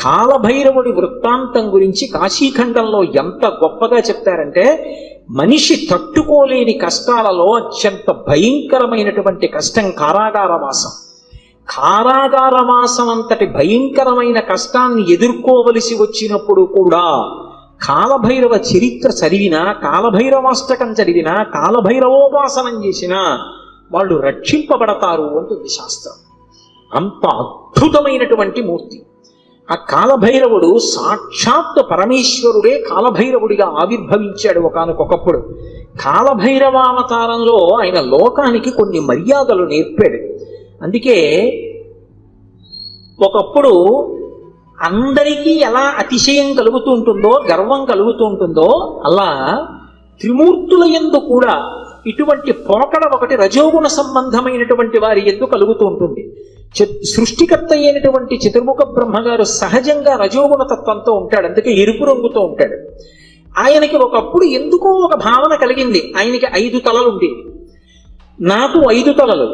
కాలభైరవుడి వృత్తాంతం గురించి కాశీఖండంలో ఎంత గొప్పగా చెప్తారంటే, మనిషి తట్టుకోలేని కష్టాలలో అత్యంత భయంకరమైనటువంటి కష్టం కారాగారవాసం. కారాగారవాసం అంతటి భయంకరమైన కష్టాన్ని ఎదుర్కోవలసి వచ్చినప్పుడు కూడా కాలభైరవ చరిత్ర చదివినా, కాలభైరవాష్టకం చదివినా, కాలభైరవోపాసనం చేసినా వాళ్ళు రక్షింపబడతారు అంటుంది శాస్త్రం. అంత అద్భుతమైనటువంటి మూర్తి ఆ కాలభైరవుడు. సాక్షాత్ పరమేశ్వరుడే కాలభైరవుడిగా ఆవిర్భవించాడు ఒకానొకప్పుడు. కాలభైరవావతారంలో ఆయన లోకానికి కొన్ని మర్యాదలు నేర్పాడు. అందుకే ఒకప్పుడు అందరికీ ఎలా అతిశయం కలుగుతూ ఉంటుందో, గర్వం కలుగుతూ ఉంటుందో, అలా త్రిమూర్తుల యందు కూడా ఇటువంటి పోకడ ఒకటి రజోగుణ సంబంధమైనటువంటి వారి యందు కలుగుతూ ఉంటుంది. సృష్టికర్త అయినటువంటి చతుర్ముఖ బ్రహ్మగారు సహజంగా రజోగుణ తత్వంతో ఉంటాడు, అందుకే ఎరుపు రంగుతో ఉంటాడు. ఆయనకి ఒకప్పుడు ఎందుకో ఒక భావన కలిగింది, ఆయనకి 5 తలలు ఉండేవి. నాకు 5 తలలు,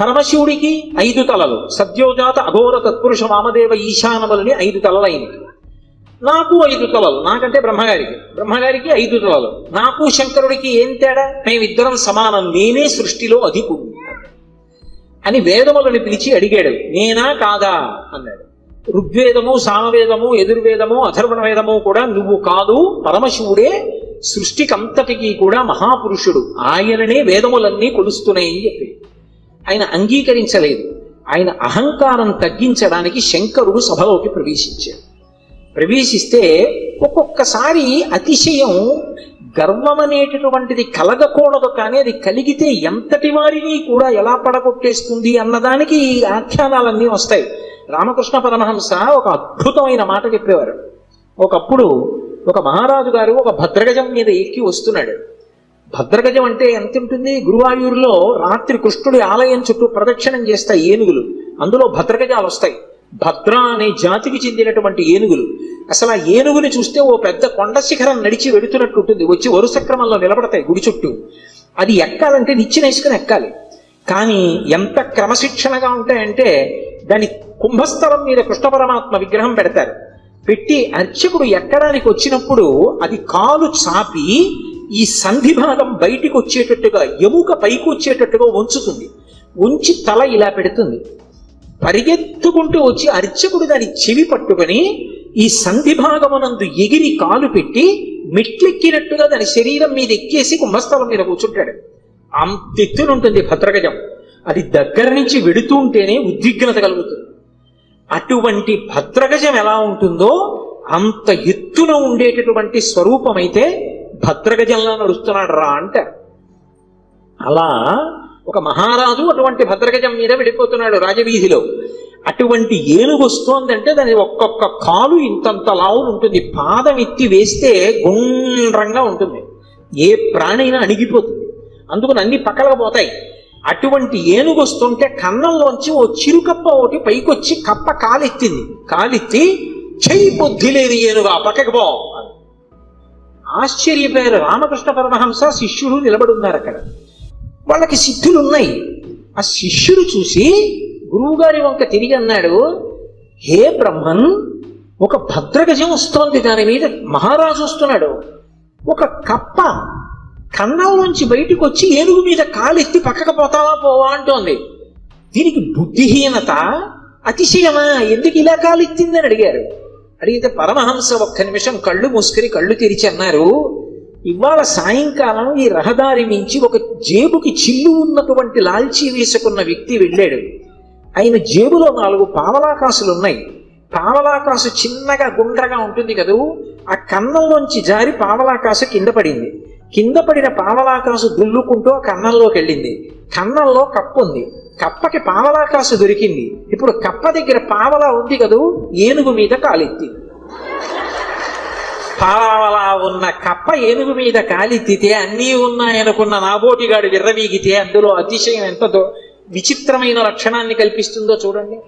పరమశివుడికి 5 తలలు, సద్యోజాత అఘోర తత్పురుష వామదేవ ఈశానములని 5 తలలైనవి. నాకు 5 తలలు, నాకంటే బ్రహ్మగారికి 5 తలలు. నాకు శంకరుడికి ఏం తేడా? మేమిద్దరం సమానం, నేనే సృష్టిలో అధికుడు అని వేదములను పిలిచి అడిగాడు. నేనా కాదా అన్నాడు. ఋగ్వేదము, సామవేదము, యజుర్వేదము, అథర్వణ వేదము కూడా నువ్వు కాదు, పరమశివుడే సృష్టికంతటికి కూడా మహాపురుషుడు, ఆయననే వేదములన్నీ కొలుస్తున్నాయి అని చెప్పి ఆయన అంగీకరించలేదు. ఆయన అహంకారం తగ్గించడానికి శంకరుడు సభలోకి ప్రవేశిస్తే ఒక్కొక్కసారి అతిశయం, గర్వం అనేటటువంటిది కలగకూడదు, కానీ అది కలిగితే ఎంతటి వారిని కూడా ఎలా పడగొట్టేస్తుంది అన్నదానికి ఈ ఆఖ్యానాలన్నీ వస్తాయి. రామకృష్ణ పరమహంస ఒక అద్భుతమైన మాట చెప్పేవారు. ఒకప్పుడు ఒక మహారాజు గారు ఒక భద్రగజం మీద ఎక్కి వస్తున్నాడు. భద్రగజం అంటే ఎంత ఉంటుంది? గురువాయూరులో రాత్రి కృష్ణుడి ఆలయం చుట్టూ ప్రదక్షిణం చేస్తాయి ఏనుగులు, అందులో భద్రగజాలు వస్తాయి. భద్ర అనే జాతికి చెందినటువంటి ఏనుగులు. అసలు ఆ ఏనుగుని చూస్తే ఓ పెద్ద కొండ శిఖరం నడిచి వెడుతున్నట్టు ఉంటుంది, వచ్చి వరుస క్రమంలో నిలబడతాయి గుడి చుట్టూ. అది ఎక్కాలంటే నిచ్చినేసుకుని ఎక్కాలి. కానీ ఎంత క్రమశిక్షణగా ఉంటాయంటే, దాని కుంభస్థలం మీద కృష్ణ పరమాత్మ విగ్రహం పెడతారు. పెట్టి అర్చకుడు ఎక్కడానికి వచ్చినప్పుడు అది కాలు చాపి ఈ సంధి భాగం బయటికి వచ్చేటట్టుగా, ఎముక పైకి వచ్చేటట్టుగా ఉంచుతుంది. ఉంచి తల ఇలా పెడుతుంది. పరిగెత్తుకుంటూ వచ్చి అర్చకుడు దాని చెవి పట్టుకొని ఈ సంధి భాగమునందు ఎగిరి కాలు పెట్టి మెట్లెక్కినట్టుగా దాని శరీరం మీద ఎక్కేసి కుంభస్థలం మీద కూర్చుంటాడు. అంతెత్తునుంటుంది భద్రగజం. అది దగ్గర నుంచి వెడుతూ ఉంటేనే ఉద్విగ్నత కలుగుతుంది. అటువంటి భద్రగజం ఎలా ఉంటుందో అంత ఎత్తున ఉండేటటువంటి స్వరూపమైతే భద్రగజంలా నడుస్తున్నాడు రా అంటారు. అలా ఒక మహారాజు అటువంటి భద్రగజం మీద వెళ్ళిపోతున్నాడు రాజవీధిలో. అటువంటి ఏనుగు వస్తోందంటే దాని ఒక్కొక్క కాలు ఇంతంత లావు ఉంటుంది, పాదం ఎత్తి వేస్తే గుండ్రంగా ఉంటుంది, ఏ ప్రాణైనా అణిగిపోతుంది, అందుకని అన్ని పక్కలకపోతాయి. అటువంటి ఏనుగు వస్తుంటే కన్నంలోంచి ఓ చిరుకప్ప ఒకటి పైకొచ్చి కప్ప కాలెత్తింది. కాలెత్తి చెయ్యి బుద్ధి లేదు ఏనుగా పక్కకి పో. ఆశ్చర్యపోయారు రామకృష్ణ పరమహంస, శిష్యుడు నిలబడి ఉన్నారు అక్కడ. వాళ్ళకి సిద్ధులు ఉన్నాయి. ఆ శిష్యుడు చూసి గురువుగారి వంక తిరిగి అన్నాడు, హే బ్రహ్మన్, ఒక భద్రగజం వస్తోంది, దాని మీద మహారాజు వస్తున్నాడు. ఒక కప్ప కన్నంలోంచి బయటకు వచ్చి ఏనుగు మీద కాలెత్తి పక్కకు పోతావా పోవా అంటోంది. దీనికి బుద్ధిహీనత, అతిశయమా? ఎందుకు ఇలా కాలెత్తిందని అడిగారు. అడిగితే పరమహంస ఒక్క నిమిషం కళ్ళు మూసుకుని కళ్ళు తెరిచి అన్నారు, ఇవాళ సాయంకాలం ఈ రహదారి నుంచి ఒక జేబుకి చిల్లు ఉన్నటువంటి లాల్చీ వేసుకున్న వ్యక్తి వెళ్ళాడు. ఆయన జేబులో 4 పావలాకాసులు ఉన్నాయి. పావలాకాసు చిన్నగా గుండ్రగా ఉంటుంది కదూ, ఆ కన్నంలోంచి జారి పావలాకాసు కింద పడింది. కింద పడిన పావలాకాసు దుల్లుకుంటూ ఆ కన్నంలోకి వెళ్ళింది. కన్నంలో కప్ప ఉంది. కప్పకి పావలాకాసు దొరికింది. ఇప్పుడు కప్ప దగ్గర పావలా ఉంది కదూ, ఏనుగు మీద కాలెత్తింది. పావలా ఉన్న కప్ప ఏనుగు మీద కాలెత్తితే అన్నీ ఉన్నాయనుకున్న నాబోటిగాడు విర్రవీగితే అందులో అతిశయం ఎంత విచిత్రమైన లక్షణాన్ని కల్పిస్తుందో చూడండి.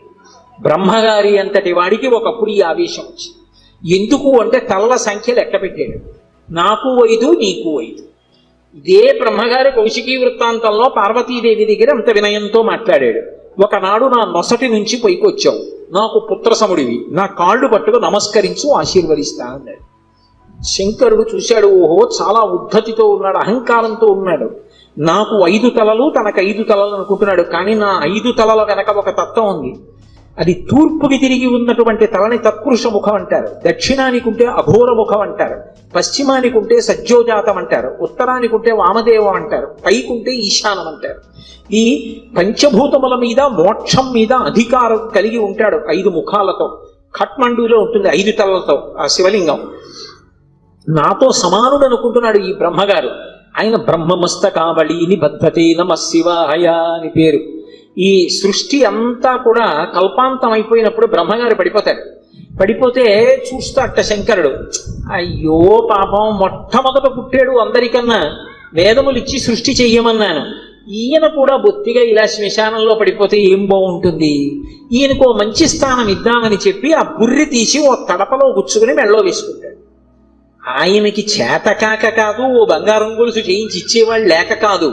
బ్రహ్మగారి అంతటి వాడికి ఒకప్పుడు ఈ ఆవేశం వచ్చింది. ఎందుకు అంటే తలల సంఖ్య లెక్క పెట్టాడు. నాకు 5, నీకు 5. ఇదే బ్రహ్మగారి కౌశికీ వృత్తాంతంలో పార్వతీదేవి దగ్గర అంత వినయంతో మాట్లాడాడు. ఒకనాడు నా నొసటి నుంచి పైకొచ్చావు, నాకు పుత్రసముడివి, నా కాళ్ళు పట్టుకు నమస్కరించు, ఆశీర్వదిస్తా అన్నాడు. శంకరుడు చూశాడు, ఓహో చాలా ఉద్ధతితో ఉన్నాడు, అహంకారంతో ఉన్నాడు. నాకు 5 తలలు, తనకు 5 తలలు అనుకుంటున్నాడు. కానీ నా 5 తలల వెనక ఒక తత్వం ఉంది. అది తూర్పుకి తిరిగి ఉన్నటువంటి తలని తత్పురుష ముఖం అంటారు, దక్షిణానికి ఉంటే అఘోర ముఖం అంటారు, పశ్చిమానికి ఉంటే సజ్జోజాతం అంటారు, ఉత్తరానికి ఉంటే వామదేవం అంటారు, పైకుంటే ఈశానం అంటారు. ఈ పంచభూతముల మీద మోక్షం మీద అధికారం కలిగి ఉంటాడు 5 ముఖాలతో. ఖట్మండులో ఉంటుంది 5 తలలతో ఆ శివలింగం. నాతో సమానుడు అనుకుంటున్నాడు ఈ బ్రహ్మగారు. ఆయన బ్రహ్మమస్తకావళి నిబద్ధతే నమ శివాయ అని పేరు. ఈ సృష్టి అంతా కూడా కల్పాంతం అయిపోయినప్పుడు బ్రహ్మగారు పడిపోతాడు. పడిపోతే చూస్తాట శంకరుడు, అయ్యో పాపం, మొట్టమొదట పుట్టాడు అందరికన్నా, వేదములు ఇచ్చి సృష్టి చెయ్యమన్నాను, ఈయన కూడా బొత్తిగా ఇలా శ్మశానంలో పడిపోతే ఏం బాగుంటుంది, ఈయనకు మంచి స్థానం ఇద్దామని చెప్పి ఆ బుర్రి తీసి ఓ తడపలో గుచ్చుకుని మెళ్ళో వేసుకుంటాడు. ఆయనకి చేతకాక కాదు, ఓ బంగారం గొలుసు చేయించి ఇచ్చేవాళ్ళు లేక కాదు,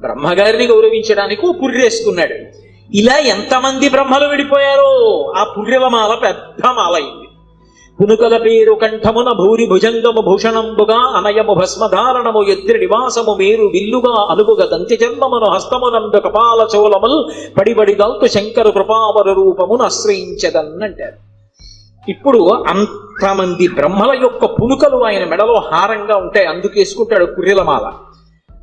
బ్రహ్మగారిని గౌరవించడానికి ఓ పుర్రేసుకున్నాడు. ఇలా ఎంతమంది బ్రహ్మలు విడిపోయారో ఆ పుర్రెల మాల పెద్ద మాల అయింది. పునుకల పేరు కంఠమున భూరి భుజంగము భూషణంబుగా అనయము భస్మధారణము ఎద్రి నివాసము మేరు విల్లుగా అనుగుగ దంతి జన్మమును హస్తమునందు కపాల చోళముల్ పడిబడి దల్తు శంకరు కృపావర రూపమును ఆశ్రయించదన్నంటారు. ఇప్పుడు అంతమంది బ్రహ్మల యొక్క పునుకలు ఆయన మెడలో హారంగా ఉంటాయి, అందుకేసుకుంటాడు పుర్రెలమాల.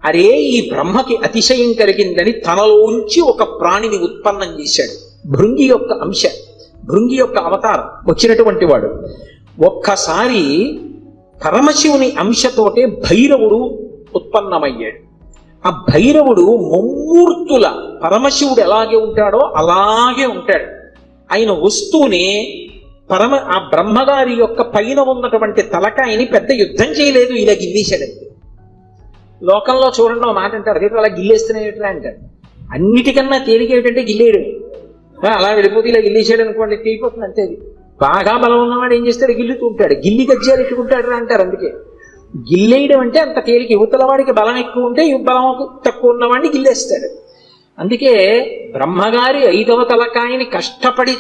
అరే, ఈ బ్రహ్మకి అతిశయం కలిగిందని తనలోంచి ఒక ప్రాణిని ఉత్పన్నం చేశాడు. భృంగి యొక్క అంశ, భృంగి యొక్క అవతారం వచ్చినటువంటి వాడు. ఒక్కసారి పరమశివుని అంశతోటే భైరవుడు ఉత్పన్నమయ్యాడు. ఆ భైరవుడు ముమ్మూర్తుల పరమశివుడు ఎలాగే ఉంటాడో అలాగే ఉంటాడు. ఆయన వస్తూనే ఆ బ్రహ్మగారి యొక్క పైన ఉన్నటువంటి తలకాయని పెద్ద యుద్ధం చేయలేదు, ఇలా గిల్లేశాడంతే. లోకంలో చూడండి మాట అంటారు, రేపు అలా గిల్లేస్తున్నాయి ఎట్లా అంటారు. అన్నిటికన్నా తేలిక ఏమిటంటే గిల్లేయడం. అలా వెళ్ళిపోతే ఇలా గిల్లేసాడు అనుకోండి, తీరిపోతుంది అంతే. అది బాగా బలం ఉన్నవాడు ఏం చేస్తాడు, గిల్లుతూ ఉంటాడు, గిల్లి గజ్జాలు ఎట్టుకుంటాడు అంటారు. అందుకే గిల్లేయడం అంటే అంత తేలిక. యువతల వాడికి బలం ఎక్కువ ఉంటే బలం తక్కువ ఉన్నవాడిని గిల్లేస్తాడు. అందుకే బ్రహ్మగారి 5వ తలకాయని కష్టపడి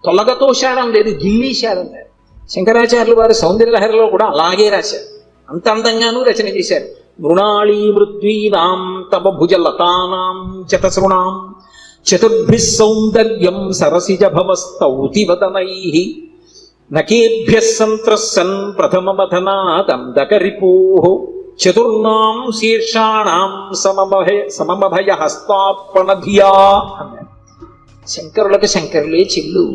తొలగతోశాడం లేదు, గిల్లీశాడం లేదు. శంకరాచార్యులు వారు సౌందర్యలహరిలో కూడా అలాగే రాశారు, అంత అందంగానూ రచన చేశారు. మృణాళీ మృద్వీనాం తవ భుజలతానాం చతసృణాం చతుర్భిః సౌందర్యం సరసిజ భవస్తౌతి వదనైః నకేభ్యః సంత్రస్సన్ ప్రథమమథనాదందకరిపోః చతుర్నాం శీర్షాణాం సమమభయ హస్తార్పణధియా అన్నారు. శంకరులకు శంకరులే చెల్లు.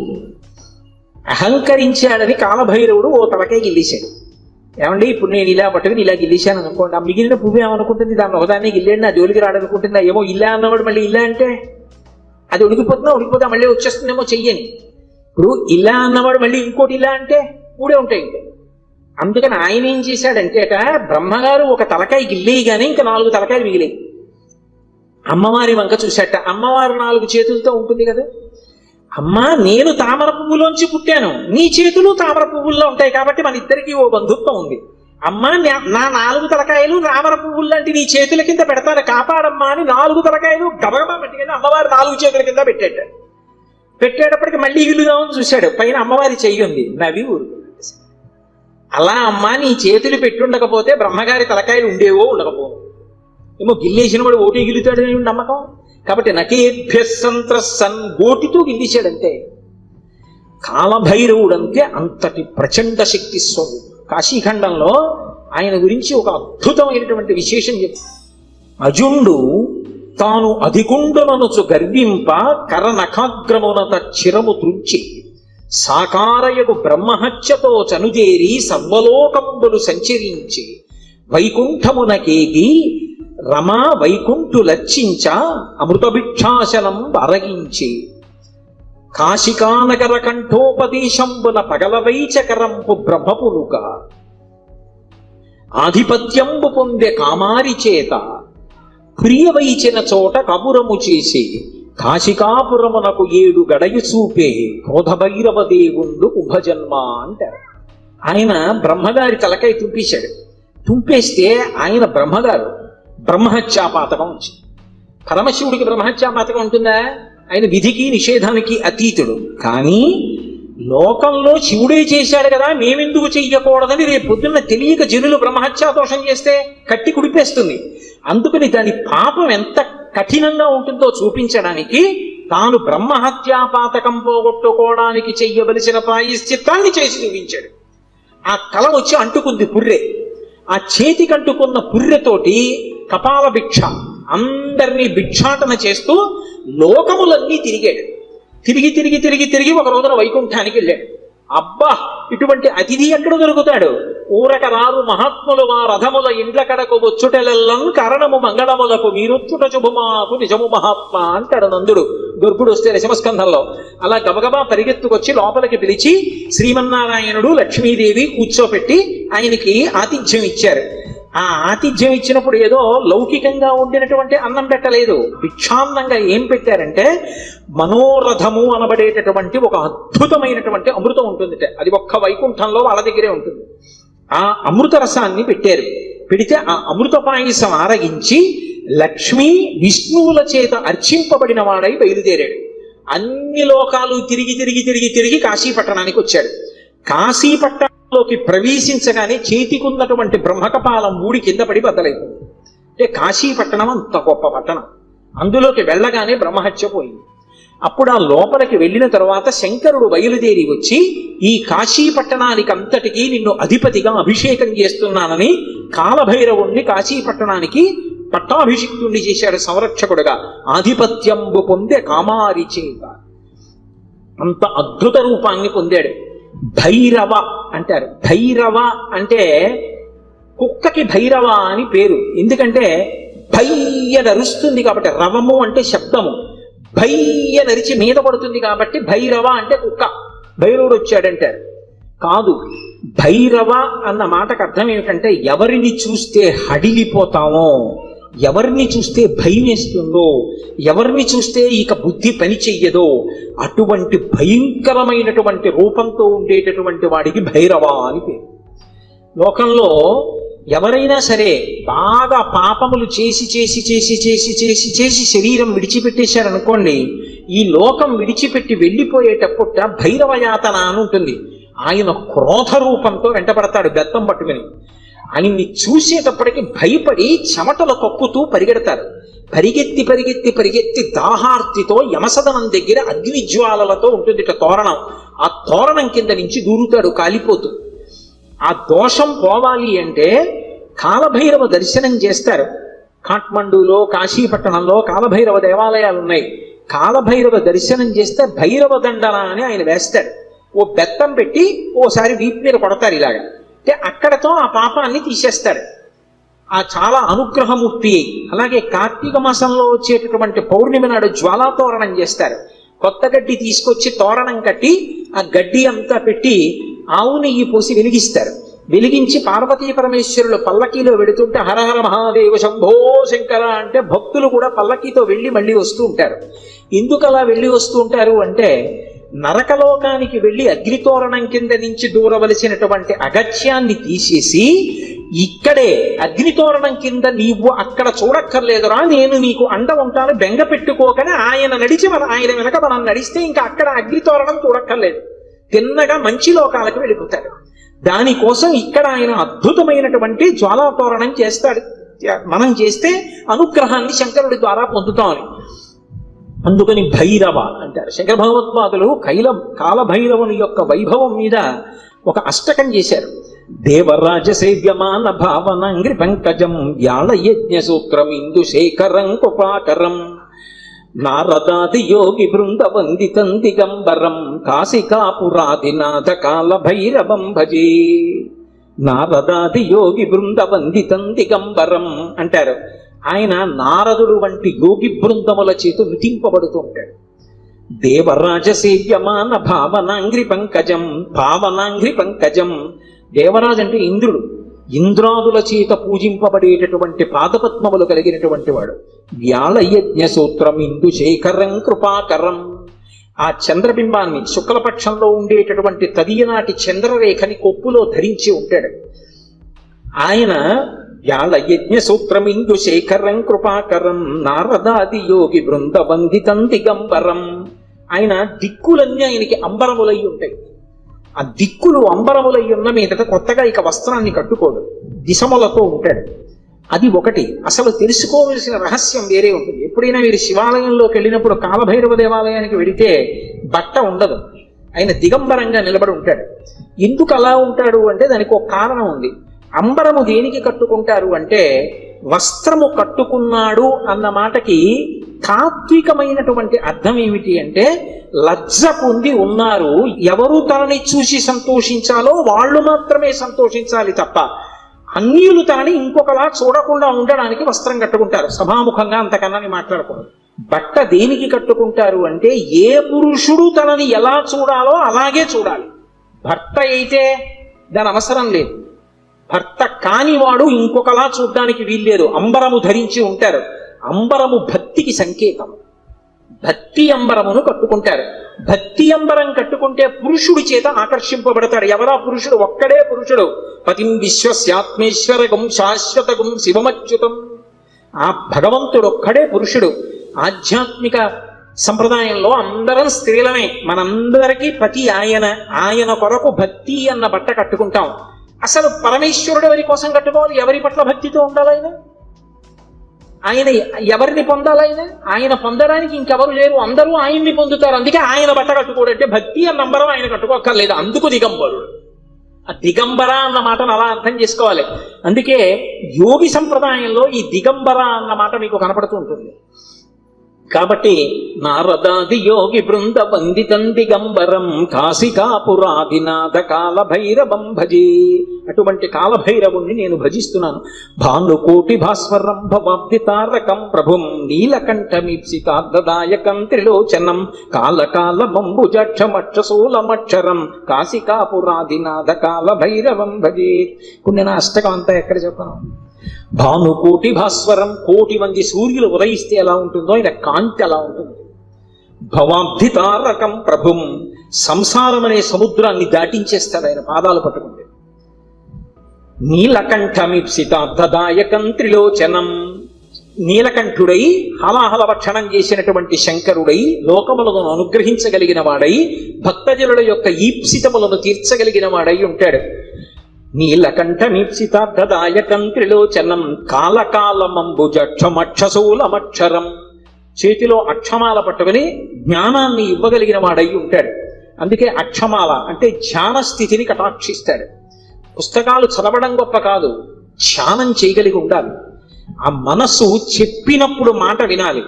అహంకరించాడని కాలభైరవుడు ఓ తలకే గిల్లేశాడు. ఏమండి, ఇప్పుడు నేను ఇలా పట్టుకుని ఇలా గిల్లేశాను అనుకోండి, ఆ మిగిలిన పువ్వు ఏమనుకుంటుంది, దాన్ని ఒకదాన్ని గిల్లేండి నా జోలికి రాడనుకుంటుందా? ఏమో ఇలా అన్నవాడు మళ్ళీ ఇలా అంటే అది ఉడికిపోతే మళ్ళీ వచ్చేస్తుందేమో చెయ్యని. ఇప్పుడు ఇలా అన్నవాడు మళ్ళీ ఇంకోటి ఇలా అంటే మూడే ఉంటాయి. ఇంకా అందుకని ఆయన ఏం చేశాడంటే బ్రహ్మగారు ఒక తలకాయ గిల్లేయగానే ఇంకా 4 తలకాయలు మిగిలాయి. అమ్మవారి వంక చూశాట. అమ్మవారు 4 చేతులతో ఉంటుంది కదా. అమ్మా, నేను తామర పువ్వులోంచి పుట్టాను, నీ చేతులు తామర పువ్వుల్లో ఉంటాయి కాబట్టి మన ఇద్దరికి ఓ బంధుత్వం ఉంది. అమ్మా, నా 4 తలకాయలు తామర పువ్వులు లాంటి నీ చేతుల కింద పెడతాను, కాపాడమ్మా అని 4 తలకాయలు గబగబా పట్టుకెళ్ళి అమ్మవారు 4 చేతుల కింద పెట్టేటప్పటికి మళ్ళీ ఇల్లుదామని చూశాడు. పైన అమ్మవారి చెయ్యి ఉంది, నవ్వి ఊరుకున్నాడు. అలా అమ్మా, నీ చేతులు పెట్టుండకపోతే బ్రహ్మగారి తలకాయలు ఉండేవో ఉండకపోవు. ఏమో గిల్లేసిన వాడు ఓటే గిల్లుతాడని నమ్మకం. కాబట్టి నకేభ్యః సంత్రస్సన్ గోటితో గిల్లేశాడంతే. కాలభైరవుడంతే అంతటి ప్రచండ శక్తి స్వరూపుడు. కాశీఖండంలో ఆయన గురించి ఒక అద్భుతమైనటువంటి విశేషం చెప్తారు. అజుండు తాను అధికుండననుచు గర్వింప కరనఖాగ్రమునత చిరము త్రుంచి సాకారయగు బ్రహ్మహత్యతో చనుజేరి సర్వలోకంబులు సంచరించి వైకుంఠమునకేగి రమా వైకుంఠు లచ్చించ అమృతభిక్షాసనం అరగించి కాశికానగర కంఠోపదేశంబున పగలవైచకరంపు బ్రహ్మపునుక ఆధిపత్యంబు పొందే కామారి చేత ప్రియవైచిన చోట కబురము చేసి కాశికాపురమునకు 7 గడయు చూపే క్రోధభైరవ దేవుండు ఉభజన్మ అంటారు. ఆయన బ్రహ్మగారి తలకాయ తుంపేశాడు. తుంపేస్తే ఆయన బ్రహ్మగారు బ్రహ్మహత్యాపాతకం వచ్చింది. పరమశివుడికి బ్రహ్మహత్యాపాతకం ఉంటుందా? ఆయన విధికి నిషేధానికి అతీతుడు. కానీ లోకంలో శివుడే చేశాడు కదా, మేమెందుకు చెయ్యకూడదని రేపు పొద్దున్న తెలియక జనులు బ్రహ్మహత్యా దోషం చేస్తే కట్టి కుడిపేస్తుంది. అందుకని దాని పాపం ఎంత కఠినంగా ఉంటుందో చూపించడానికి తాను బ్రహ్మహత్యా పాతకం పోగొట్టుకోవడానికి చెయ్యవలసిన ప్రాయశ్చిత్తాన్ని చేసి చూపించాడు. ఆ కళ వచ్చి అంటుకుంది పుర్రె. ఆ చేతికి అంటుకున్న పుర్రెతోటి కపాల భిక్ష అందరినీ భిక్షాటన చేస్తూ లోకములన్నీ తిరిగాడు. తిరిగి తిరిగి తిరిగి తిరిగి ఒక రోజున వైకుంఠానికి వెళ్ళాడు. అబ్బా, ఇటువంటి అతిథి ఎక్కడ దొరుకుతాడు? ఊరక రారు మహాత్ములు మా రథముల ఇండ్ల కడకు వచ్చుటెల్లం కారణము మంగళములకు మీరొచ్చుట శుభమాకు నిజము మహాత్మా అంటాడు నందుడు గర్భుడు వస్తే దశమస్కంధంలో. అలా గబగబా పరిగెత్తుకొచ్చి లోపలికి పిలిచి శ్రీమన్నారాయణుడు లక్ష్మీదేవి కూర్చోపెట్టి ఆయనకి ఆతిథ్యం ఇచ్చారు. ఆ ఆతిథ్యం ఇచ్చినప్పుడు ఏదో లౌకికంగా వండినటువంటి అన్నం పెట్టలేదు, భిక్షాన్నంగా ఏం పెట్టారంటే మనోరథము అనబడేటటువంటి ఒక అద్భుతమైనటువంటి అమృతం ఉంటుంది. అది ఒక్క వైకుంఠంలో వాళ్ళ దగ్గరే ఉంటుంది. ఆ అమృత రసాన్ని పెట్టారు. పెడితే ఆ అమృత పాయసం ఆరగించి లక్ష్మీ విష్ణువుల చేత అర్చింపబడిన వాడై బయలుదేరాడు. అన్ని లోకాలు తిరిగి తిరిగి తిరిగి తిరిగి కాశీపట్టణానికి వచ్చాడు. కాశీపట్టణంలోకి ప్రవేశించగానే చేతికున్నటువంటి బ్రహ్మకపాలం మూడి కింద పడి బద్దలైపోయింది. అంటే కాశీపట్టణం అంత గొప్ప పట్టణం. అందులోకి వెళ్ళగానే బ్రహ్మహత్య పోయింది. అప్పుడు ఆ లోపలికి వెళ్ళిన తర్వాత శంకరుడు బయలుదేరి వచ్చి ఈ కాశీపట్టణానికి అంతటికీ నిన్ను అధిపతిగా అభిషేకం చేస్తున్నానని కాలభైరవుణ్ణి కాశీపట్టణానికి పట్టాభిషిక్తుణ్ణి చేశాడు సంరక్షకుడుగా. ఆధిపత్యంబు పొందే కామారి చేత అంత అద్భుత రూపాన్ని పొందాడు. భైరవ అంటారు. భైరవ అంటే కుక్కకి భైరవ అని పేరు. ఎందుకంటే భయ్య నరుస్తుంది కాబట్టి, రవము అంటే శబ్దము, భయ్య నరిచి మీద పడుతుంది కాబట్టి భైరవ అంటే కుక్క. భైరవుడు వచ్చాడంటారు. కాదు, భైరవ అన్న మాటకు అర్థం ఏమిటంటే ఎవరిని చూస్తే హడిలిపోతామో, ఎవరిని చూస్తే భయం వేస్తుందో, ఎవరిని చూస్తే ఇక బుద్ధి పని చెయ్యదో అటువంటి భయంకరమైనటువంటి రూపంతో ఉండేటటువంటి వాడికి భైరవ అని పేరు. లోకంలో ఎవరైనా సరే బాగా పాపములు చేసి చేసి చేసి చేసి చేసి చేసి శరీరం విడిచిపెట్టేశారనుకోండి, ఈ లోకం విడిచిపెట్టి వెళ్ళిపోయేటప్పుట భైరవయాతన అని ఉంటుంది. ఆయన క్రోధ రూపంతో వెంటబడతాడు బెత్తం పట్టుకుని. ఆయన్ని చూసేటప్పటికి భయపడి చెమటలు కక్కుతూ పరిగెడతారు. పరిగెత్తి పరిగెత్తి పరిగెత్తి దాహార్తితో యమసదనం దగ్గర అగ్నిజ్వాలలతో ఉంటుంది తోరణం. ఆ తోరణం కింద నుంచి దూరుతాడు కాలిపోతూ. ఆ దోషం పోవాలి అంటే కాలభైరవ దర్శనం చేస్తారు. కాఠ్మండూలో కాశీపట్టణంలో కాలభైరవ దేవాలయాలు ఉన్నాయి. కాలభైరవ దర్శనం చేస్తే భైరవ దండన అని ఆయన వేస్తాడు. ఓ బెత్తం పెట్టి ఓసారి వీపు మీద కొడతారు ఇలాగా. అంటే అక్కడతో ఆ పాపాన్ని తీసేస్తాడు. ఆ చాలా అనుగ్రహమూర్తి. అలాగే కార్తీక మాసంలో వచ్చేటటువంటి పౌర్ణమి నాడు జ్వాలాతోరణం చేస్తారు. కొత్త గడ్డి తీసుకొచ్చి తోరణం కట్టి ఆ గడ్డి అంతా పెట్టి ఆవు నెయ్యి పోసి వెలిగిస్తారు. వెలిగించి పార్వతీ పరమేశ్వరులు పల్లకీలో వెడుతుంటే హరహర మహాదేవ శంభో శంకర అంటే భక్తులు కూడా పల్లకీతో వెళ్ళి మళ్ళీ వస్తూ ఉంటారు. ఎందుకు అలా వెళ్ళి వస్తూ ఉంటారు అంటే నరకలోకానికి వెళ్ళి అగ్నితోరణం కింద నుంచి దూరవలసినటువంటి అగత్యాన్ని తీసేసి ఇక్కడే అగ్నితోరణం కింద నీవు అక్కడ చూడక్కర్లేదురా, నేను నీకు అండ ఉంటాను, బెంగ పెట్టుకోకని ఆయన నడిచి ఆయన వెనక మనం నడిస్తే ఇంకా అక్కడ అగ్నితోరణం చూడక్కర్లేదు, తిన్నగా మంచి లోకాలకు వెళ్ళిపోతాడు. దానికోసం ఇక్కడ ఆయన అద్భుతమైనటువంటి జ్వాలాతోరణం చేస్తాడు. మనం చేస్తే అనుగ్రహాన్ని శంకరుడి ద్వారా పొందుతామని. అందుకని భైరవ అంటారు. శంకర భగవత్పాదులు కాలభైరవుని యొక్క వైభవం మీద ఒక అష్టకం చేశారు. దేవరాజ సేవ్యమాన భావనంగ్రి పంకజం వ్యాళ యజ్ఞ సూత్రం ఇందు శేఖరం కృపాకరం నారదాది యోగి బృంద వందితం దిగంబరం కాశికాపురాదినాథ కాల భైరవం భజే. నారదాది యోగి బృంద వందితం దిగంబరం అంటారు. ఆయన నారదుడు వంటి యోగి బృందముల చేత నృతింపబడుతూ ఉంటాడు. దేవరాజ సేవ్యమాన భావనాంగ్రి పంకజం. భావనాంగ్రి పంకజం దేవరాజు అంటే ఇంద్రుడు. ఇంద్రాదుల చేత పూజింపబడేటటువంటి పాదపద్మములు కలిగినటువంటి వాడు. వ్యాళయజ్ఞ సూత్రం ఇందు శేఖరం కృపాకరం. ఆ చంద్రబింబాన్ని శుక్లపక్షంలో ఉండేటటువంటి తదియనాటి చంద్రరేఖని కొప్పులో ధరించి ఉంటాడు ఆయన. వ్యాళయజ్ఞ సూత్రం ఇందు శేఖరం కృపాకరం నారదాది యోగి బృంద వందితం దిగంబరం. ఆయన దిక్కులన్నీ ఆయనకి అంబరములై ఉంటాయి. ఆ దిక్కులు అంబరములై ఉన్న మీదట కొత్తగా ఇక వస్త్రాన్ని కట్టుకోడు, దిశములతో ఉంటాడు. అది ఒకటి. అసలు తెలుసుకోవలసిన రహస్యం వేరే ఉంటుంది. ఎప్పుడైనా మీరు శివాలయంలోకి వెళ్ళినప్పుడు కాలభైరవ దేవాలయానికి వెళితే బట్ట ఉండదు, ఆయన దిగంబరంగా నిలబడి ఉంటాడు. ఎందుకు అలా ఉంటాడు అంటే దానికి ఒక కారణం ఉంది. అంబరము దేనికి కట్టుకుంటారు అంటే, వస్త్రము కట్టుకున్నాడు అన్న మాటకి తాత్వికమైనటువంటి అర్థం ఏమిటి అంటే, లజ్జ పొంది ఉన్నారు, ఎవరు తనని చూసి సంతోషించాలో వాళ్ళు మాత్రమే సంతోషించాలి తప్ప అన్యులు తనని ఇంకొకలా చూడకుండా ఉండడానికి వస్త్రం కట్టుకుంటారు. సభాముఖంగా అంతకన్నా మాట్లాడకూడదు. బట్ట దేనికి కట్టుకుంటారు అంటే, ఏ పురుషుడు తనని ఎలా చూడాలో అలాగే చూడాలి. భర్త అయితే దాని అవసరం లేదు, భర్త కానివాడు ఇంకొకలా చూడడానికి వీల్లేదు. అంబరము ధరించి ఉంటారు. అంబరము భక్తికి సంకేతం. భక్తి అంబరమును కట్టుకుంటారు. భక్తి అంబరం కట్టుకుంటే పురుషుడి చేత ఆకర్షింపబడతాడు. ఎవరా పురుషుడు? ఒక్కడే పురుషుడు. పతిం విశ్వస్యాత్మేశ్వరగం శాశ్వతగం శివమచ్యుతం. ఆ భగవంతుడు ఒక్కడే పురుషుడు. ఆధ్యాత్మిక సంప్రదాయంలో అందరం స్త్రీలమే, మనందరికీ పతి ఆయన. ఆయన కొరకు భక్తి అన్న బట్ట కట్టుకుంటాం. అసలు పరమేశ్వరుడు ఎవరి కోసం కట్టుకోవాలి? ఎవరి పట్ల భక్తితో ఉండాలైనా? ఆయన ఎవరిని పొందాలైనా? ఆయన పొందడానికి ఇంకెవరు లేరు, అందరూ ఆయన్ని పొందుతారు. అందుకే ఆయన బట్ట కట్టుకోడంటే భక్తి అన్న నంబరం ఆయన కట్టుకోక్కర్లేదు. అందుకు దిగంబరుడు. ఆ దిగంబర అన్న మాటను అలా అర్థం చేసుకోవాలి. అందుకే యోగి సంప్రదాయంలో ఈ దిగంబర అన్న మాట మీకు కనపడుతూ ఉంటుంది. కాబట్టి నారదాది యోగి బృంద వందితం దిగంబరం కాశికాపురాదినాథ కాలభైరవం భజే. అటువంటి కాలభైరవుణ్ణి నేను భజిస్తున్నాను. భానుకోటి భాస్వరం భవాబ్ది తారకం ప్రభుం నీలకంఠమీప్సితార్థదాయకం త్రిలోచనం కాలకాలమంబుజక్షమక్షశూలమక్షరం కాశికాపురాదినాథ కాలభైరవం భజే. ఇప్పుడు నేను అష్టకం అంతా ఎక్కడ చెప్పను. భానుకోటి భాస్వరం, కోటి మంది సూర్యులు ఉదయిస్తే ఎలా ఉంటుందో ఆయన కాంతి అలా ఉంటుంది. భవాబ్ది తారకం ప్రభుం, సంసారం అనే సముద్రాన్ని దాటించేస్తాడు ఆయన పాదాలు పట్టుకుంటే. నీలకంఠమీప్సితార్థదాయకం త్రిలోచనం, నీలకంఠుడై హలాహల భక్షణం చేసినటువంటి శంకరుడై లోకములను అనుగ్రహించగలిగిన వాడై భక్తజనుల యొక్క ఈప్సితములను తీర్చగలిగిన వాడై ఉంటాడు. నీలకంఠమీప్సితార్థదాయకం త్రిలోచనం కాలకాలమంబుజక్షమక్షశూలమక్షరం, చేతిలో అక్షమాల పట్టుకుని జ్ఞానాన్ని ఇవ్వగలిగిన వాడై ఉంటాడు. అందుకే అక్షమాల అంటే ధ్యాన స్థితిని కటాక్షిస్తాడు. పుస్తకాలు చదవడం గొప్ప కాదు, ధ్యానం చేయగలిగి ఉండాలి. ఆ మనస్సు చెప్పినప్పుడు మాట వినాలి.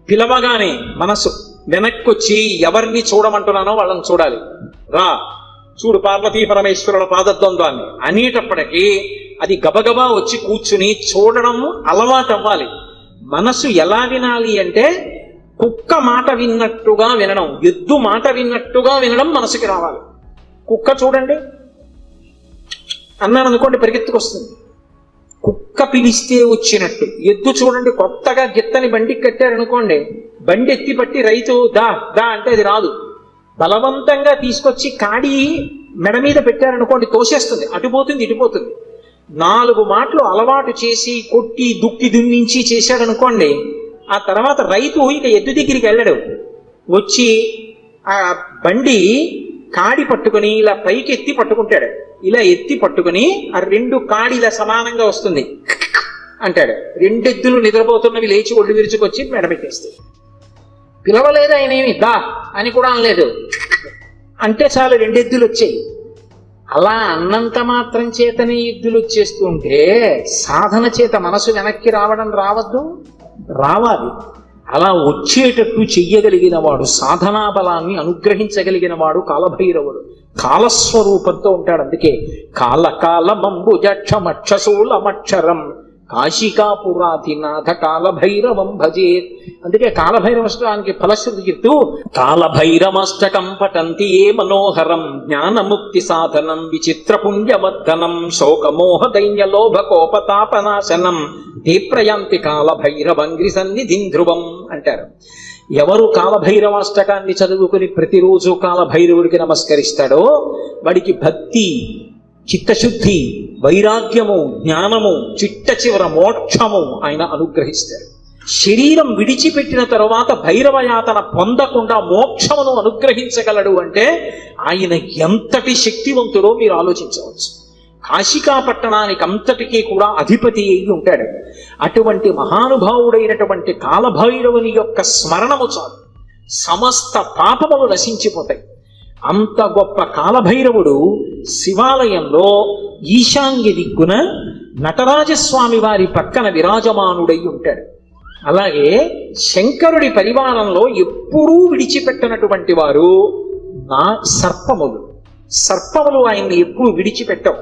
పిలవగానే మనసు వెనక్కొచ్చి ఎవరిని చూడమంటున్నానో వాళ్ళని చూడాలి. రా చూడు పార్వతీ పరమేశ్వరుల పాదద్వంద్వాన్ని అనేటప్పటికీ అది గబగబా వచ్చి కూర్చుని చూడడం అలవాటు అవ్వాలి. మనసు ఎలా వినాలి అంటే, కుక్క మాట విన్నట్టుగా వినడం, ఎద్దు మాట విన్నట్టుగా వినడం మనసుకి రావాలి. కుక్క చూడండి అన్నాను అనుకోండి పరిగెత్తుకొస్తుంది, కుక్క పిలిస్తే వచ్చినట్టు. ఎద్దు చూడండి కొత్తగా గిత్తని బండికి కట్టారనుకోండి, బండి ఎత్తి పట్టి రైతు దా దా అంటే అది రాదు. బలవంతంగా తీసుకొచ్చి కాడి మెడ మీద పెట్టారనుకోండి తోసేస్తుంది, అటుపోతుంది ఇటుపోతుంది. 4 మాటలు అలవాటు చేసి కొట్టి దుక్కి దున్నించి చేశాడనుకోండి, ఆ తర్వాత రైతు ఇక ఎద్దు దగ్గరికి వెళ్ళడు. వచ్చి ఆ బండి కాడి పట్టుకుని ఇలా పైకి ఎత్తి పట్టుకుంటాడు. ఇలా ఎత్తి పట్టుకుని ఆ 2 కాడి ఇలా సమానంగా వస్తుంది అంటాడు. 2 ఎద్దులు నిద్రపోతున్నవి లేచి ఒళ్ళు విరుచుకొచ్చి మెడబెట్టేస్తాయి. పిలవలేదు ఆయన, ఏమి దా అని కూడా అనలేదు, అంటే చాలు 2 ఎద్దులు వచ్చాయి. అలా అన్నంత మాత్రం చేతనే ఎద్దులు వచ్చేస్తుంటే సాధన చేత మనసు వెనక్కి రావడం రావద్దు? రావాలి. అలా వచ్చేటట్టు చెయ్యగలిగిన వాడు, సాధనా బలాన్ని అనుగ్రహించగలిగిన వాడు కాలభైరవుడు. కాలస్వరూపంతో ఉంటాడు. అందుకే కాలకాలమంబుజక్షమక్షశూలమక్షరం కాశికాపురాధినాథ కాలభైరవం భజే. అందుకే కాలభైరవష్టానికి ఫలశ్రుతి చెప్తూ కాలభైరవష్టకం పఠంతి ఏ మనోహరం జ్ఞానముక్తి సాధనం విచిత్ర పుణ్యవర్ధనం శోకమోహ దైన్య లోభ కోపతాపనాశనం దీప్రయాంతి కాలభైరవంగ్రి సన్నిధిం ధ్రువం అంటారు. ఎవరు కాలభైరవాష్టకాన్ని చదువుకుని ప్రతిరోజు కాలభైరవుడికి నమస్కరిస్తాడో వాడికి భక్తి, చిత్తశుద్ధి, వైరాగ్యము, జ్ఞానము, చిట్ట చివర మోక్షము ఆయన అనుగ్రహిస్తాడు. శరీరం విడిచిపెట్టిన తరువాత భైరవయాతన పొందకుండా మోక్షమును అనుగ్రహించగలడు అంటే ఆయన ఎంతటి శక్తివంతుడో మీరు ఆలోచించవచ్చు. కాశికా పట్టణానికి అంతటికీ కూడా అధిపతి అయి ఉంటాడు. అటువంటి మహానుభావుడైనటువంటి కాలభైరవుని యొక్క స్మరణము చాలు, సమస్త పాపములు నశించిపోతాయి. అంత గొప్ప కాలభైరవుడు శివాలయంలో ఈశాన్య దిక్కున నటరాజస్వామి వారి పక్కన విరాజమానుడై ఉంటాడు. అలాగే శంకరుడి పరివారంలో ఎప్పుడూ విడిచిపెట్టనటువంటి వారు సర్పములు ఆయన్ని ఎప్పుడు విడిచిపెట్టవు.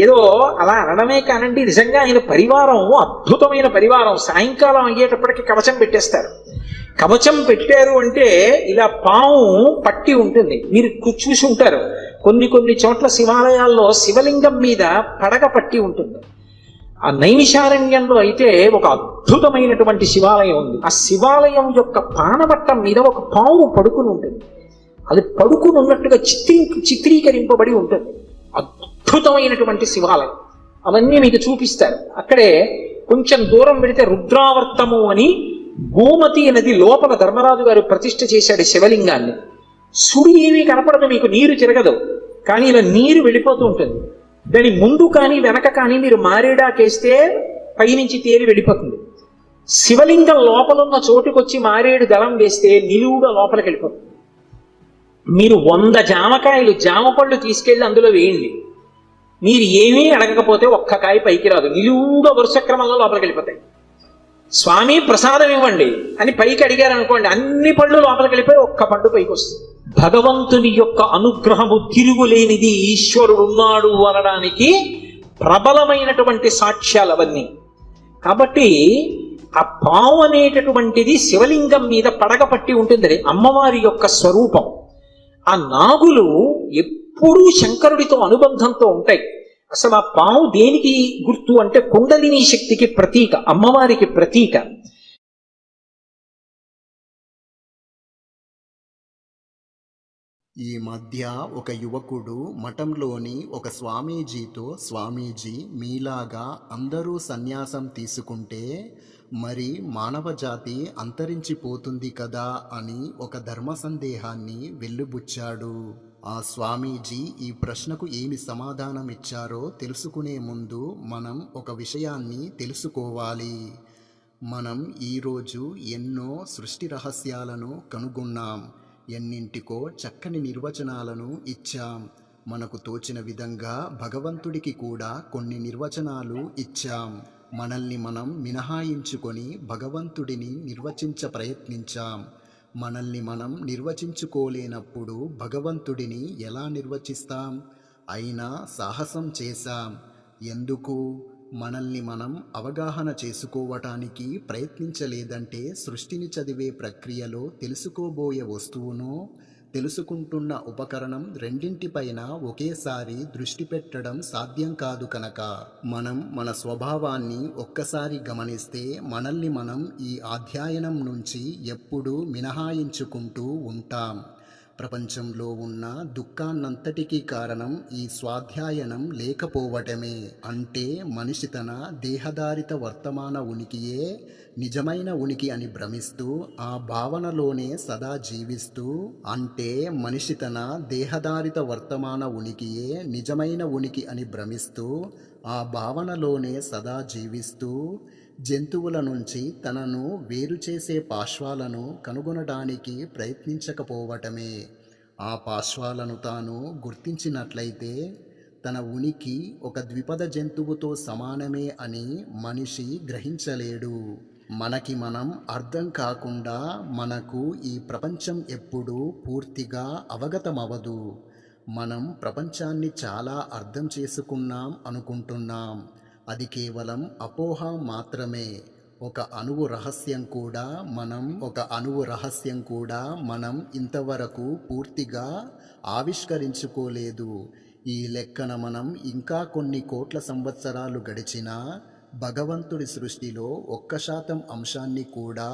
ఏదో అలా అనడమే కానండి, నిజంగా ఆయన పరివారం అద్భుతమైన పరివారం. సాయంకాలం అయ్యేటప్పటికి కవచం పెట్టేస్తారు. కవచం పెట్టారు అంటే ఇలా పాము పట్టి ఉంటుంది, మీరు చూసి ఉంటారు. కొన్ని చోట్ల శివాలయాల్లో శివలింగం మీద పడగ పట్టి ఉంటుంది. ఆ నైమిషారణ్యంలో అయితే ఒక అద్భుతమైనటువంటి శివాలయం ఉంది. ఆ శివాలయం యొక్క పానవట్టం మీద ఒక పాము పడుకుని ఉంటుంది. అది పడుకుని ఉన్నట్టుగా చిత్రీకరింపబడి ఉంటుంది. అద్భుతమైనటువంటి శివాలయం. అవన్నీ మీకు చూపిస్తారు. అక్కడే కొంచెం దూరం వెళితే రుద్రావర్తము అని గోమతి నది లోపల ధర్మరాజు గారు ప్రతిష్ఠ చేశాడు శివలింగాన్ని. సుడి ఏమీ కనపడదు, మీకు నీరు తిరగదు, కానీ ఇలా నీరు వెళ్ళిపోతూ ఉంటుంది. దాని ముందు కానీ వెనక కానీ మీరు మారేడాకేస్తే పైనుంచి తేలి వెళ్ళిపోతుంది. శివలింగం లోపలున్న చోటుకొచ్చి మారేడు దళం వేస్తే నిలువుగా లోపలికి వెళ్ళిపోతుంది. మీరు 100 జామకాయలు జామ పళ్ళు తీసుకెళ్లి అందులో వేయండి, మీరు ఏమీ అడగకపోతే ఒక్క కాయ పైకి రాదు, నిలువుగా వరుస క్రమంలో లోపలికి వెళ్ళిపోతాయి. స్వామి ప్రసాదం ఇవ్వండి అని పైకి అడిగారు అనుకోండి, అన్ని పళ్ళు లోపలికి వెళ్ళిపోయి ఒక్క పండు పైకి వస్తుంది. భగవంతుని యొక్క అనుగ్రహము తిరుగులేనిది, ఈశ్వరుడు ఉన్నాడు అనడానికి ప్రబలమైనటువంటి సాక్ష్యాలు అవన్నీ. కాబట్టి ఆ పాము అనేటటువంటిది శివలింగం మీద పడగ పట్టి ఉంటుంది, అమ్మవారి యొక్క స్వరూపం. ఆ నాగులు ఎప్పుడూ శంకరుడితో అనుబంధంతో ఉంటాయి. అసలు ఆ పాము దేనికి గుర్తు అంటే కుండలిని శక్తికి ప్రతీక, అమ్మవారికి ప్రతీక. ఈ మధ్య ఒక యువకుడు మఠంలోని ఒక స్వామీజీతో, స్వామీజీ మీలాగా అందరూ సన్యాసం తీసుకుంటే మరి మానవ జాతి అంతరించిపోతుంది కదా అని ఒక ధర్మ సందేహాన్ని వెల్లుబుచ్చాడు. ఆ స్వామీజీ ఈ ప్రశ్నకు ఏమి సమాధానం ఇచ్చారో తెలుసుకునే ముందు మనం ఒక విషయాన్ని తెలుసుకోవాలి. మనం ఈరోజు ఎన్నో సృష్టి రహస్యాలను కనుగొన్నాం, ఎన్నింటికో చక్కని నిర్వచనాలను ఇచ్చాం. మనకు తోచిన విధంగా భగవంతుడికి కూడా కొన్ని నిర్వచనాలు ఇచ్చాం. మనల్ని మనం మినహాయించుకొని భగవంతుడిని నిర్వచించ ప్రయత్నించాం. మనల్ని మనం నిర్వచించుకోలేనప్పుడు భగవంతుడిని ఎలా నిర్వచిస్తాం? అయినా సాహసం చేశాం. ఎందుకు? మనల్ని మనం అవగాహన చేసుకోవటానికి ప్రయత్నించలేదంటే సృష్టిని చదివే ప్రక్రియలో తెలుసుకోబోయే వస్తువును, తెలుసుకుంటున్న ఉపకరణం రెండింటిపైన ఒకేసారి దృష్టి పెట్టడం సాధ్యం కాదు కనుక మనం మన స్వభావాన్ని ఒక్కసారి గమనిస్తే మనల్ని మనం ఈ అధ్యయనం నుంచి ఎప్పుడూ మినహాయించుకుంటూ ఉంటాం. ప్రపంచంలో ఉన్న దుఃఖాన్నంతటికీ కారణం ఈ స్వాధ్యాయనం లేకపోవటమే. అంటే మనిషి తన దేహధారిత వర్తమాన ఉనికియే నిజమైన ఉనికి అని భ్రమిస్తూ ఆ భావనలోనే సదా జీవిస్తూ, అంటే మనిషి తన దేహధారిత వర్తమాన ఉనికియే నిజమైన ఉనికి అని భ్రమిస్తూ ఆ భావనలోనే సదా జీవిస్తూ జంతువుల నుంచి తనను వేరు చేసే పార్శ్వాలను కనుగొనడానికి ప్రయత్నించకపోవటమే. ఆ పార్శ్వాలను తాను గుర్తించినట్లయితే తన ఉనికి ఒక ద్విపద జంతువుతో సమానమే అని మనిషి గ్రహించలేడు. మనకి మనం అర్థం కాకుండా మనకు ఈ ప్రపంచం ఎప్పుడూ పూర్తిగా అవగతమవదు. మనం ప్రపంచాన్ని చాలా అర్థం చేసుకున్నాం అనుకుంటున్నాం. అది కేవలం అపోహ మాత్రమే. ఒక అణువు రహస్యం కూడా మనం ఇంతవరకు పూర్తిగా ఆవిష్కరించుకోలేదు. ఈ లెక్కన మనం ఇంకా కొన్ని కోట్ల సంవత్సరాలు గడిచినా భగవంతుడి సృష్టిలో 1% అంశాన్ని కూడా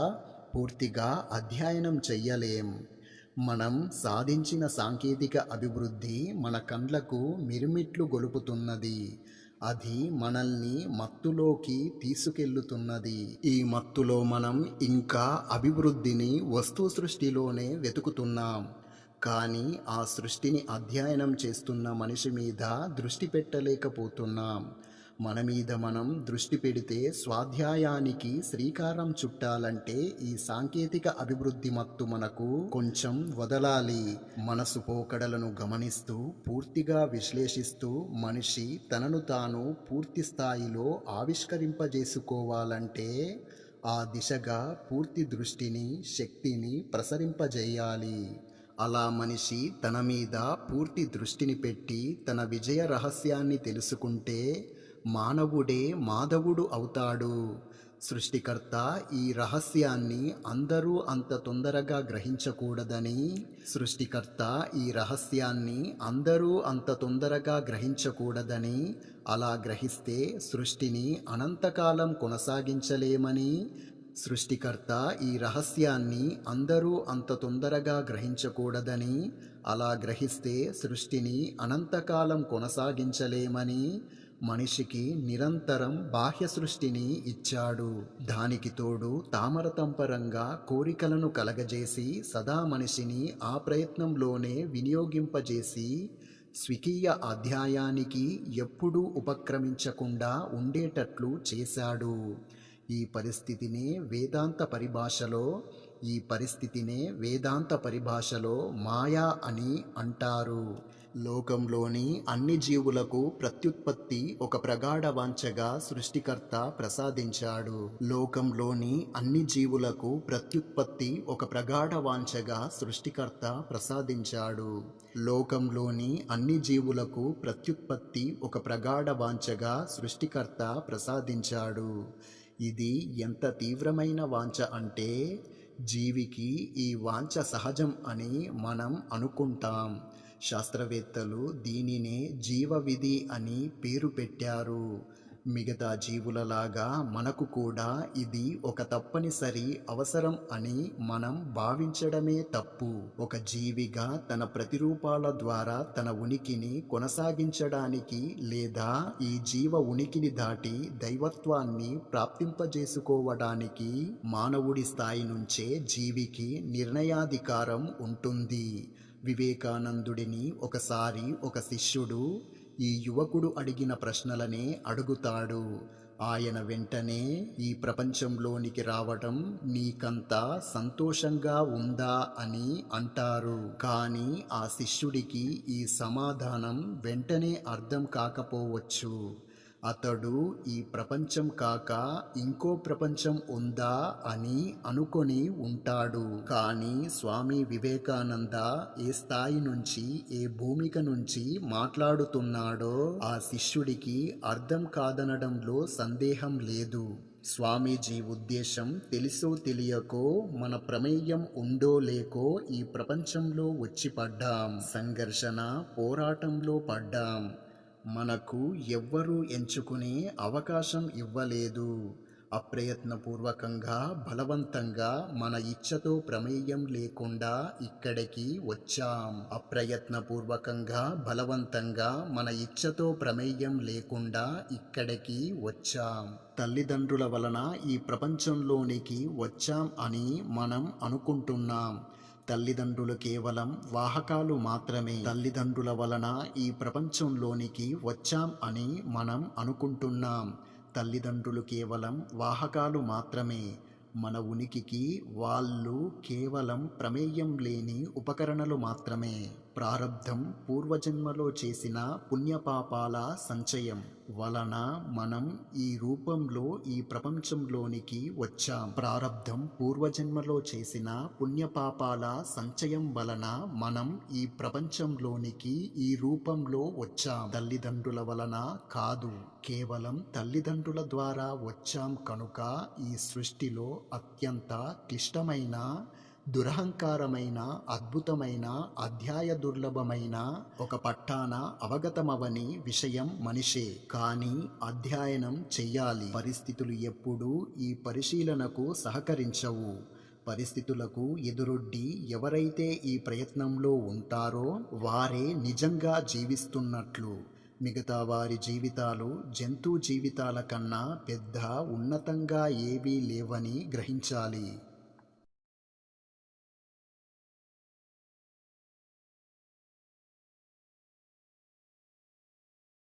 పూర్తిగా అధ్యయనం చెయ్యలేం. మనం సాధించిన సాంకేతిక అభివృద్ధి మన కండ్లకు మిరుమిట్లు గొలుపుతున్నది. అది మనల్ని మత్తులోకి తీసుకెళ్తున్నది. ఈ మత్తులో మనం ఇంకా అభివృద్ధిని వస్తు సృష్టిలోనే వెతుకుతున్నాం. కానీ ఆ సృష్టిని అధ్యయనం చేస్తున్న మనిషి మీద దృష్టి పెట్టలేకపోతున్నాం. మన మీద మనం దృష్టి పెడితే స్వాధ్యాయానికి శ్రీకారం చుట్టాలంటే ఈ సాంకేతిక అభివృద్ధి మత్తు మనకు కొంచెం వదలాలి. మనసు పోకడలను గమనిస్తూ పూర్తిగా విశ్లేషిస్తూ మనిషి తనను తాను పూర్తి స్థాయిలో ఆవిష్కరింపజేసుకోవాలంటే ఆ దిశగా పూర్తి దృష్టిని శక్తిని ప్రసరింపజేయాలి. అలా మనిషి తన మీద పూర్తి దృష్టిని పెట్టి తన విజయ రహస్యాన్ని తెలుసుకుంటే మానవుడే మాధవుడు అవుతాడు. సృష్టికర్త ఈ రహస్యాన్ని అందరూ అంత తొందరగా గ్రహించకూడదని అలా గ్రహిస్తే సృష్టిని అనంతకాలం కొనసాగించలేమని సృష్టికర్త ఈ రహస్యాన్ని అందరూ అంత తొందరగా గ్రహించకూడదని అలా గ్రహిస్తే సృష్టిని అనంతకాలం కొనసాగించలేమని మనిషికి నిరంతరం బాహ్య సృష్టిని ఇచ్చాడు. దానికి తోడు తామరతంపరంగా కోరికలను కలగజేసి సదా మనిషిని ఆ ప్రయత్నంలోనే వినియోగింపజేసి స్వకీయ అధ్యాయానికి ఎప్పుడూ ఉపక్రమించకుండా ఉండేటట్లు చేశాడు. ఈ పరిస్థితినే వేదాంత పరిభాషలో మాయా అని అంటారు. లోకంలోని అన్ని జీవులకు ప్రత్యుత్పత్తి ఒక ప్రగాఢ వాంఛగా సృష్టికర్త ప్రసాదించాడు. ఇది ఎంత తీవ్రమైన వాంఛ అంటే జీవికి ఈ వాంఛ సహజం అని మనం అనుకుంటాం. శాస్త్రవేత్తలు దీనినే జీవవిధి అని పేరు పెట్టారు. మిగతా జీవులలాగా మనకు కూడా ఇది ఒక తప్పనిసరి అవసరం అని మనం భావించడమే తప్పు. ఒక జీవిగా తన ప్రతిరూపాల ద్వారా తన ఉనికిని కొనసాగించడానికి లేదా ఈ జీవ ఉనికిని దాటి దైవత్వాన్ని ప్రాప్తింపజేసుకోవడానికి మానవుడి స్థాయి నుంచే జీవికి నిర్ణయాధికారం ఉంటుంది. వివేకానందుడిని ఒకసారి ఒక శిష్యుడు ఈ యువకుడు అడిగిన ప్రశ్నలనే అడుగుతాడు. ఆయన వెంటనే ఈ ప్రపంచంలోనికి రావటం నీకంత సంతోషంగా ఉందా అని అంటారు. కానీ ఆ శిష్యుడికి ఈ సమాధానం వెంటనే అర్థం కాకపోవచ్చు. అతడు ఈ ప్రపంచం కాక ఇంకో ప్రపంచం ఉందా అని అనుకొని ఉంటాడు. కానీ స్వామి వివేకానంద ఏ స్థాయి నుంచి ఏ భూమిక నుంచి మాట్లాడుతున్నాడో ఆ శిష్యుడికి అర్థం కాదనడంలో సందేహం లేదు. స్వామీజీ ఉద్దేశం తెలుసో తెలియకో మన ప్రమేయం ఉందో లేకో ఈ ప్రపంచంలో వచ్చి పడ్డాం. సంఘర్షణ పోరాటంలో పడ్డాం. మనకు ఎవ్వరూ ఎంచుకునే అవకాశం ఇవ్వలేదు. అప్రయత్నపూర్వకంగా బలవంతంగా మన ఇచ్ఛతో ప్రమేయం లేకుండా ఇక్కడికి వచ్చాం. తల్లిదండ్రుల వలన ఈ ప్రపంచంలోనికి వచ్చాం అని మనం అనుకుంటున్నాం. తల్లిదండ్రులు కేవలం వాహకాలు మాత్రమే. తల్లిదండ్రుల వలన ఈ ప్రపంచంలోనికి వచ్చాం అని మనం అనుకుంటున్నాం. తల్లిదండ్రులు కేవలం వాహకాలు మాత్రమే. మన ఉనికికి వాళ్ళు కేవలం ప్రమేయం లేని ఉపకరణలు మాత్రమే. ప్రారబ్ధం పూర్వజన్మలో చేసిన పుణ్యపాపాల సంచయం వలన మనం ఈ రూపంలో ఈ ప్రపంచంలోనికి వచ్చాం. ఈ ప్రపంచంలోనికి ఈ రూపంలో వచ్చాం. తల్లిదండ్రుల వలన కాదు, కేవలం తల్లిదండ్రుల ద్వారా వచ్చాం. కనుక ఈ సృష్టిలో అత్యంత క్లిష్టమైన, దురహంకారమైన, అద్భుతమైన, అధ్యాయ దుర్లభమైన ఒక పట్టాన అవగతమవని విషయం మనిషే. కానీ అధ్యయనం చెయ్యాలి. పరిస్థితులు ఎప్పుడూ ఈ పరిశీలనకు సహకరించవు. పరిస్థితులకు ఎదురొడ్డి ఎవరైతే ఈ ప్రయత్నంలో ఉంటారో వారే నిజంగా జీవిస్తున్నట్లు. మిగతా వారి జీవితాలు జంతు జీవితాల కన్నా పెద్ద ఉన్నతంగా ఏవీ లేవని గ్రహించాలి.